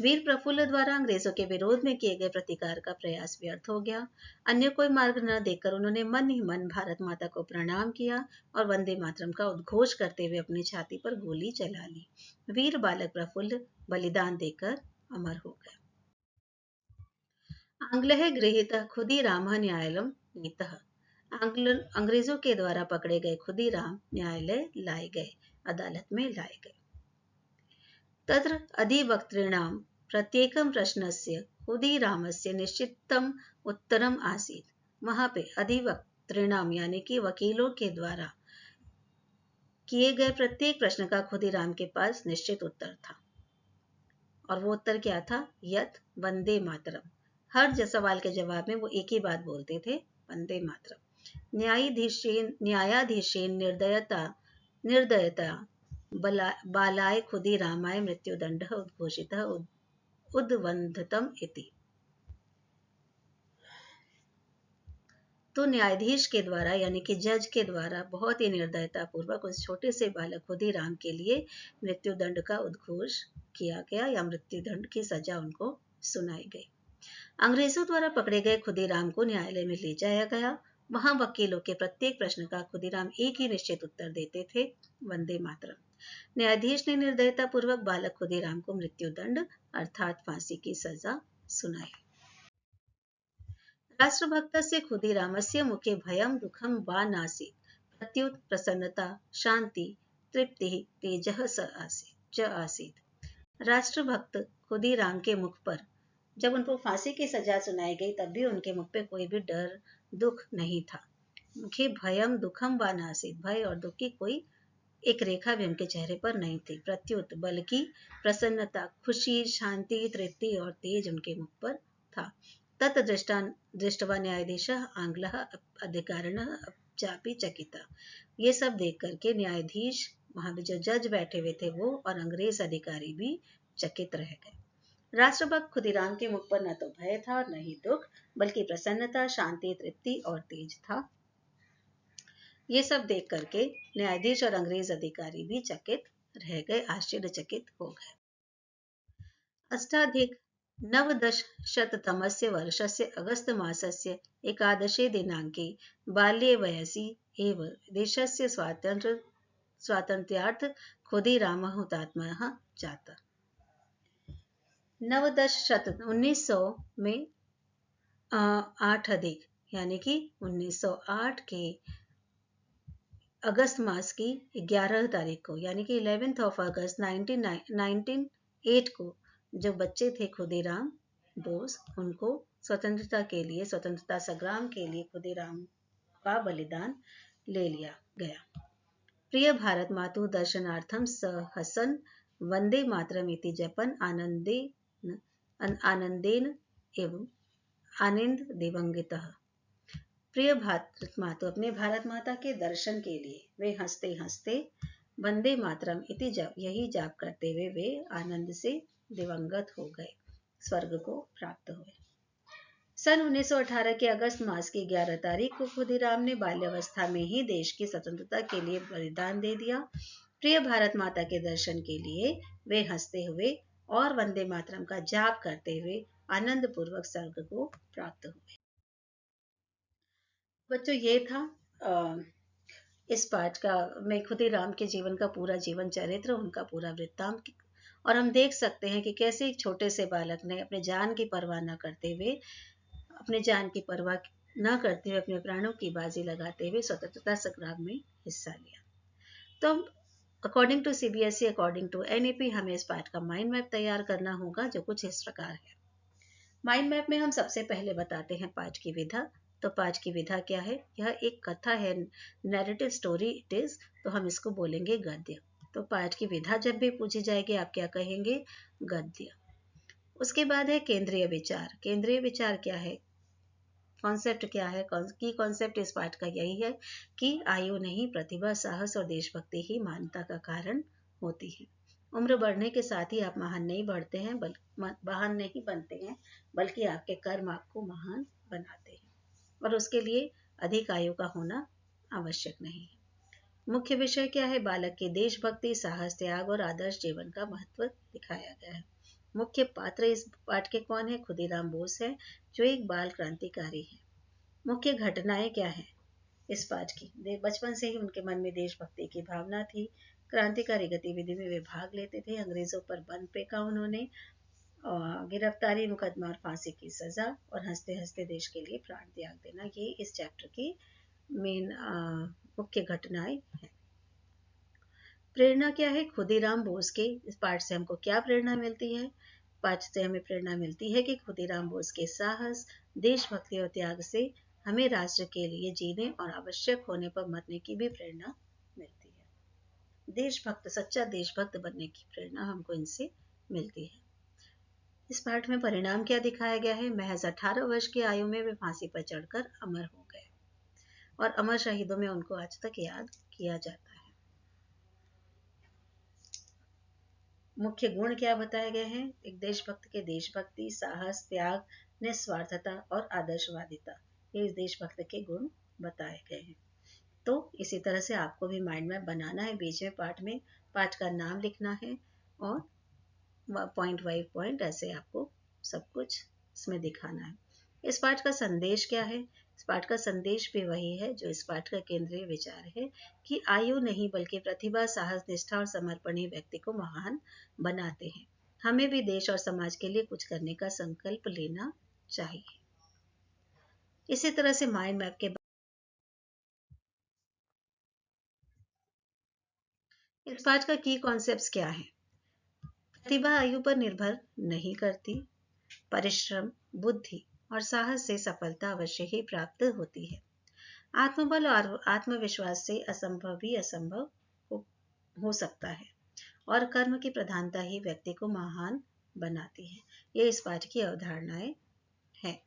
वीर प्रफुल्ल द्वारा अंग्रेजों के विरोध में किए गए प्रतिकार का प्रयास व्यर्थ हो गया। अन्य कोई मार्ग न देखकर उन्होंने मन ही मन भारत माता को प्रणाम किया और वंदे मातरम का उद्घोष करते हुए अपनी छाती पर गोली चला ली। वीर बालक प्रफुल्ल बलिदान देकर अमर हो गए। आंग्लः गृहीतः खुदीरामः न्यायालयं नीतः। अंग्रेजों के द्वारा पकड़े गए खुदीराम न्यायालय लाए गए, अदालत में लाए गए। तत्र अधिवक्तॄणां प्रत्येकं प्रश्नस्य खुदीरामस्य निश्चितम् उत्तरम् आसीत्। वहां पे अधिवक्तॄणां यानी कि वकीलों के द्वारा किए गए प्रत्येक प्रश्न का खुदीराम के पास निश्चित उत्तर था। और वो उत्तर क्या था? यत् वंदे मातरम। हर सवाल के जवाब में वो एक ही बात बोलते थे, वंदे मातरम। न्यायाधीशेन निर्दयता बालाय खुदीरामाय मृत्युदंडः उद्घोषितः उद्वंधतम इति। तो न्यायाधीश के द्वारा यानी कि जज के द्वारा बहुत ही निर्दयता पूर्वक उस छोटे से बालक खुदीराम के लिए मृत्युदंड का उद्घोष किया गया या मृत्युदंड की सजा उनको सुनाई गई। अंग्रेजों द्वारा पकड़े गए खुदीराम को न्यायालय में ले जाया गया वहां वकीलों के प्रत्येक प्रश्न का खुदीराम एक ही निश्चित उत्तर देते थे, वंदे मातरम। न्यायाधीश ने निर्दयता पूर्वक बालक खुदीराम को मृत्युदंड अर्थात फांसी की सजा सुनाई। राष्ट्रभक्तस्य खुदीरामस्य मुखे भयं दुःखं वा नासीत्, प्रत्युत प्रसन्नता शांति तृप्तिः तेजः च आसीत्। राष्ट्रभक्त खुदीराम के मुख पर जब उनको फांसी की सजा सुनाई गई तब भी उनके मुख पे कोई भी डर दुख नहीं था। मुखे भयम दुखम व नासीत, भय और दुख की कोई एक रेखा भी उनके चेहरे पर नहीं थी। प्रत्युत बल्कि प्रसन्नता, खुशी, शांति, तृप्ति और तेज उनके मुख पर था। तत् दृष्टवा न्यायाधीशः आंग्लः अधिकारिणः चापि चकिता। ये सब देख करके न्यायाधीश, वहां पे जो जज बैठे हुए थे वो और अंग्रेज अधिकारी भी चकित रह गए। राष्ट्रभक्त खुदीराम के मुख पर न तो भय था और न ही दुख, बल्कि प्रसन्नता, शांति, तृप्ति और तेज था। ये सब देख करके न्यायाधीश और अंग्रेज अधिकारी भी चकित रह गए, आश्चर्यचकित हो गए। अष्टाधिक नवदशशततमस्य वर्षस्य अगस्तमासस्य एकादशे दिनाङ्के बाल्ये वयसि एव देशस्य स्वातन्त्र्यार्थ खुदीरामः हुतात्मनः जातः। 1900 में 8 अधिक यानी कि 1908 के अगस्त मास की 11 तारीख को यानी कि 11th of अगस्त 1908 को जो बच्चे थे खुदीराम बोस, उनको स्वतंत्रता के लिए, स्वतंत्रता संग्राम के लिए खुदीराम का बलिदान ले लिया गया। प्रिय भारत मातु दर्शनार्थम सहसन वंदे मातरम इति जपन आनंदेन एवं आनंद दिवंगितः। प्रिय भारत मातु, अपने भारत माता के दर्शन के लिए वे हंसते हंसते वंदे मातरम इति यही जाप करते हुए वे आनंद से दिवंगत हो गए, स्वर्ग को प्राप्त हुए। सन 1918 के अगस्त मास की 11 तारीख को खुदीराम ने बाल्यावस्था में ही देश की स्वतंत्रता के लिए बलिदान दे दिया। प्रिय भारत माता के दर्शन के लिए वे हंसते हुए और वंदे मातरम का जाप करते हुए आनंद पूर्वक स्वर्ग को प्राप्त हुए। बच्चों, ये था इस पाठ का में खुदीराम के जीवन का पूरा जीवन चरित्र, उनका पूरा वृत्तांत। और हम देख सकते हैं कि कैसे एक छोटे से बालक ने अपने जान की परवाह न करते हुए, अपने जान की परवाह न करते हुए, अपने प्राणों की बाजी लगाते हुए स्वतंत्रता संग्राम में हिस्सा लिया। तो according to CBSE, according to NEP, हमें इस पाठ का माइंड मैप तैयार करना होगा, जो कुछ इस प्रकार है। माइंड मैप में हम सबसे पहले बताते हैं पाठ की विधा। तो पाठ की विधा क्या है? यह एक कथा है, नैरेटिव स्टोरी इट इज, तो हम इसको बोलेंगे गद्य। तो पाठ की विधा जब भी पूछी जाएगी आप क्या कहेंगे? गद्य। उसके बाद है केंद्रीय विचार। केंद्रीय विचार क्या है? कॉन्सेप्ट क्या है? की कॉन्सेप्ट इस पाठ का यही है कि आयु नहीं, प्रतिभा, साहस और देशभक्ति ही महानता का कारण होती है। उम्र बढ़ने के साथ ही आप महान नहीं बढ़ते हैं, महान नहीं बनते हैं, बल्कि आपके कर्म आपको महान बनाते हैं, और उसके लिए अधिक आयु का होना आवश्यक नहीं है। मुख्य विषय क्या है? बालक के देशभक्ति, साहस, त्याग और आदर्श जीवन का महत्व दिखाया गया है। मुख्य पात्र इस पाठ के कौन है? खुदीराम बोस है, जो एक बाल क्रांतिकारी है। मुख्य घटनाएं क्या है इस पाठ की? बचपन से ही उनके मन में देशभक्ति की भावना थी, क्रांतिकारी गतिविधि में वे भाग लेते थे, अंग्रेजों पर बंद फेंका उन्होंने, गिरफ्तारी, मुकदमा और फांसी की सजा, और हंसते हंसते देश के लिए प्राण त्याग देना, ये इस चैप्टर की मेन मुख्य घटनाएं हैं। प्रेरणा क्या है? खुदीराम बोस के इस पाठ से हमको क्या प्रेरणा मिलती है? पाठ से हमें प्रेरणा मिलती है कि खुदीराम बोस के साहस, देशभक्ति और त्याग से हमें राष्ट्र के लिए जीने और आवश्यक होने पर मरने की भी प्रेरणा मिलती है। देशभक्त, सच्चा देशभक्त बनने की प्रेरणा हमको इनसे मिलती है। इस पाठ में परिणाम क्या दिखाया गया है? महज 18 वर्ष की आयु में वे फांसी पर चढ़कर अमर हो गए, और अमर शहीदों में उनको आज तक याद किया जाता है। मुख्य गुण क्या बताए गए हैं? एक देशभक्त के देशभक्ति, साहस, त्याग, निस्वार्थता और आदर्शवादिता, ये इस देशभक्त के गुण बताए गए हैं। तो इसी तरह से आपको भी माइंड मैप बनाना है। बीच में पाठ का नाम लिखना है, और पॉइंट बाय पॉइंट ऐसे आपको सब कुछ इसमें दिखाना है। इस पाठ का संदेश क्या है? इस पाठ का संदेश भी वही है जो इस पाठ का केंद्रीय विचार है कि आयु नहीं बल्कि प्रतिभा, साहस, निष्ठा और समर्पण ही व्यक्ति को महान बनाते हैं। हमें भी देश और समाज के लिए कुछ करने का संकल्प लेना चाहिए। इसी तरह से माइंड मैप के इस पाठ का की कॉन्सेप्ट्स क्या है? प्रतिभा आयु पर निर्भर नहीं करती। परिश्रम, बुद्धि और साहस से सफलता अवश्य ही प्राप्त होती है। आत्मबल और आत्मविश्वास से असंभव भी असंभव हो सकता है और कर्म की प्रधानता ही व्यक्ति को महान बनाती है। ये इस पाठ की अवधारणाएं हैं।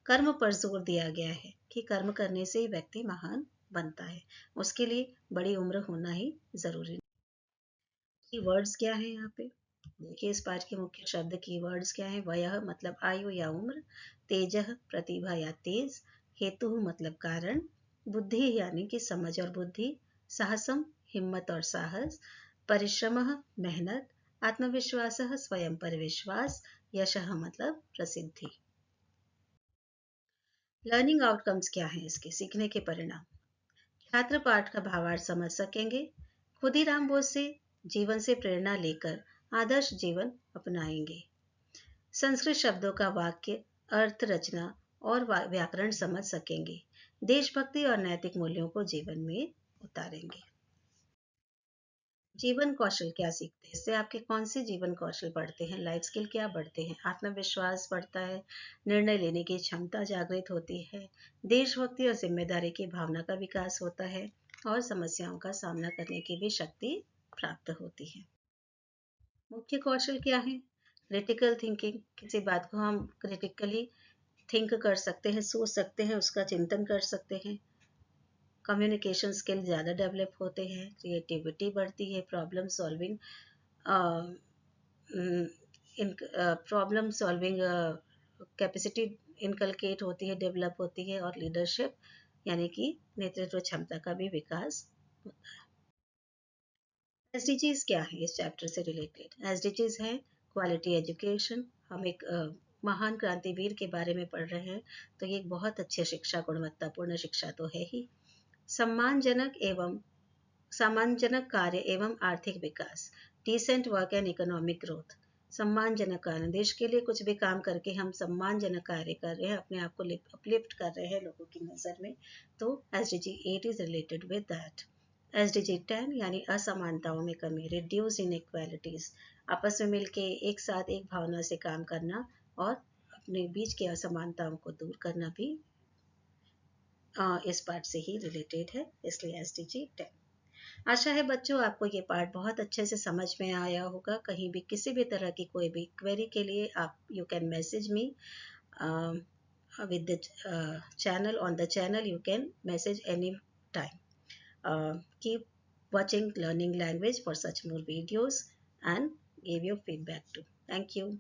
कर्म पर जोर दिया गया है कि कर्म करने से ही व्यक्ति महान बनता है। उसके लिए बड़ी उम्र होना ही जरूरी नहीं। कीवर्ड्स क्या है यहाँ पे? देखिए इस पाठ के मुख्य शब्द कीवर्ड्स क्या है? वयः मतलब आयु या उम्र, तेजः प्रतिभा या तेज, हेतु मतलब कारण, बुद्धि यानी कि समझ और बुद्धि, साहसम हिम्मत और साहस, परिश्रमः मेहनत, आत्मविश्वासः स्वयं पर विश्वास, यशः मतलब प्रसिद्धि। लर्निंग आउटकम्स क्या है इसके? सीखने के परिणाम। छात्र पाठ का भावार्थ समझ सकेंगे, खुदीराम बोस से जीवन से प्रेरणा लेकर आदर्श जीवन अपनाएंगे, संस्कृत शब्दों का वाक्य अर्थ रचना और व्याकरण समझ सकेंगे, देशभक्ति और नैतिक मूल्यों को जीवन में उतारेंगे। जीवन कौशल क्या सीखते हैं? इससे आपके कौन से जीवन कौशल बढ़ते हैं? लाइफ स्किल क्या बढ़ते हैं? आत्मविश्वास बढ़ता है, निर्णय लेने की क्षमता जागृत होती है, देशभक्ति और जिम्मेदारी की भावना का विकास होता है और समस्याओं का सामना करने की भी शक्ति प्राप्त होती है। मुख्य कौशल क्या है? क्रिटिकल थिंकिंग, किसी बात को हम क्रिटिकली थिंक कर सकते हैं, सोच सकते हैं, उसका चिंतन कर सकते हैं। कम्युनिकेशन स्किल ज़्यादा डेवलप होते हैं, क्रिएटिविटी बढ़ती है, प्रॉब्लम सॉल्विंग कैपेसिटी इनकलकेट होती है, डेवलप होती है और लीडरशिप यानी कि नेतृत्व क्षमता का भी विकास होता है। एसडीजीज क्या है? इस चैप्टर से रिलेटेड एसडीजीज है क्वालिटी एजुकेशन। हम एक महान क्रांतिवीर के बारे में पढ़ रहे हैं, तो ये एक बहुत अच्छी शिक्षा, गुणवत्तापूर्ण शिक्षा तो है ही। सम्मानजनक कार्य एवं आर्थिक विकास, decent work and economic growth. सम्मानजनक कार्य, देश के लिए कुछ भी काम करके हम सम्मानजनक कार्य कर रहे हैं, अपने आप को अपलिफ्ट कर रहे हैं लोगों की नज़र में, तो SDG 8 is related with that. SDG 10 यानी असमानताओं में कमी, रिड्यूस इनइक्वालिटीज, आपस में मिलके एक साथ एक भावना से काम करना और अपने बीच की असमानताओं को दूर करना भी इस पार्ट से ही रिलेटेड है, इसलिए एसडीजी 10। आशा है बच्चों आपको ये पार्ट बहुत अच्छे से समझ में आया होगा। कहीं भी किसी भी तरह की कोई भी क्वेरी के लिए आप you can message me with the channel on the channel. You can message any time. Keep watching learning language for such more videos and give your feedback too. Thank you.